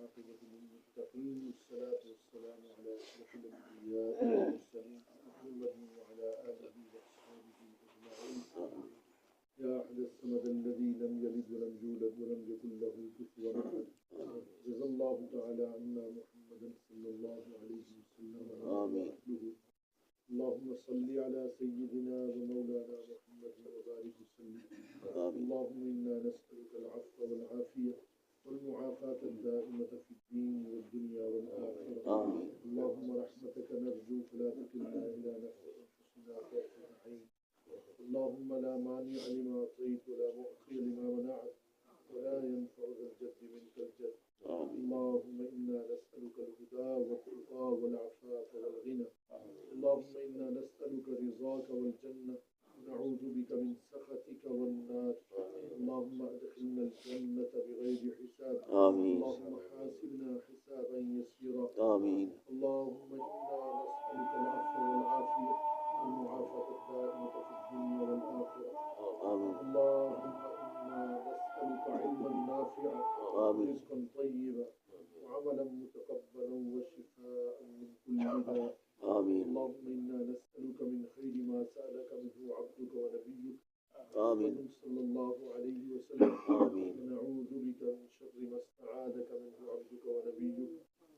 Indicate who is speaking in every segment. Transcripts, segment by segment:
Speaker 1: والعاقبة للمتقين والصلاة والسلام على أشرف الأنبياء والمرسلين محمد وعلى آله وأصحابه أجمعين. يا أحد الصمد الذي لم يلد ولم يولد ولم يكن له كفوا أحد. جزا الله تعالى عنا محمدا صلى الله عليه وسلم وأهله. اللهم صل على سيدنا ومولانا محمد وبارك وسلم. اللهم إنا نسألك العفو والعافية والمعافاة الدائمة في الدين والدنيا والآخرة. اللهم رحمتك نرجو فلا تكلنا إلى أنفسنا طرفة عين. اللهم لا مانع لما أعطيت ولا معطي لما منعت ولا ينفع ذا الجد منك الجد. اللهم إنا نسألك الهدى والتقى والعفاف والغنى. اللهم إنا نسألك رضاك والجنة ونعوذ بك من سخطك والنار. اللهم أدخلنا الجنة بغير حساب. اللهم حاسبنا حسابا يسيرا. اللهم إنا نسألك العفو والعافية والمعافاة الدائمة في الدنيا والآخرة. اللهم إنا نسألك علما نافعا ورزقا طيبا وعملا متقبلا وشفاء من كل داء. اللهم إنا نسألك من خير ما سألك منه عبدك ونبيك محمد صلى الله عليه وسلم. ونعوذ بك من شر ما استعاذك منه عبدك ونبيك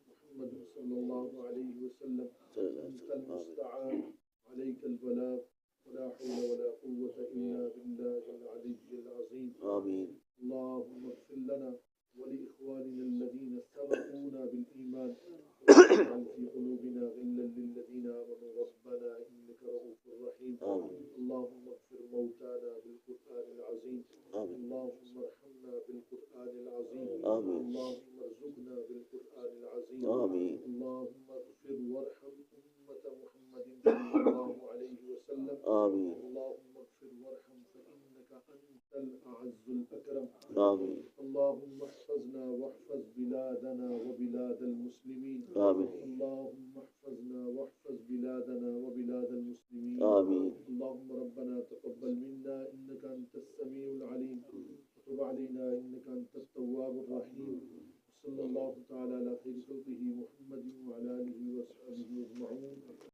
Speaker 1: محمد صلى الله عليه وسلم. أنت المستعان عليك البلاغ ولا حول ولا قوة إلا بالله العلي العظيم. اللهم اغفر لنا ولإخواننا الذين سبقونا بالإيمان ولا تجعل في قلوبنا غلا للذين آمنوا ربنا إنك رؤوف رحيم. اللهم اغفر موتانا بالقرآن العظيم. اللهم ارحمنا بالقرآن العظيم. اللهم ارزقنا بالقرآن العظيم. اللهم اغفر وارحم أمة محمد صلى الله عليه وسلم. اللهم اغفر وارحم فإنك أنت الأعز الأكرم. اللهم احفظنا واحفظ بلادنا وبلاد المسلمين. اللهم احفظنا واحفظ بلادنا وبلاد المسلمين. اللهم ربنا تقبل منا إنك أنت السميع العليم وتب علينا إنك أنت التواب الرحيم. صلى الله تعالى على خير خلقه محمد وعلى آله وصحبه أجمعين.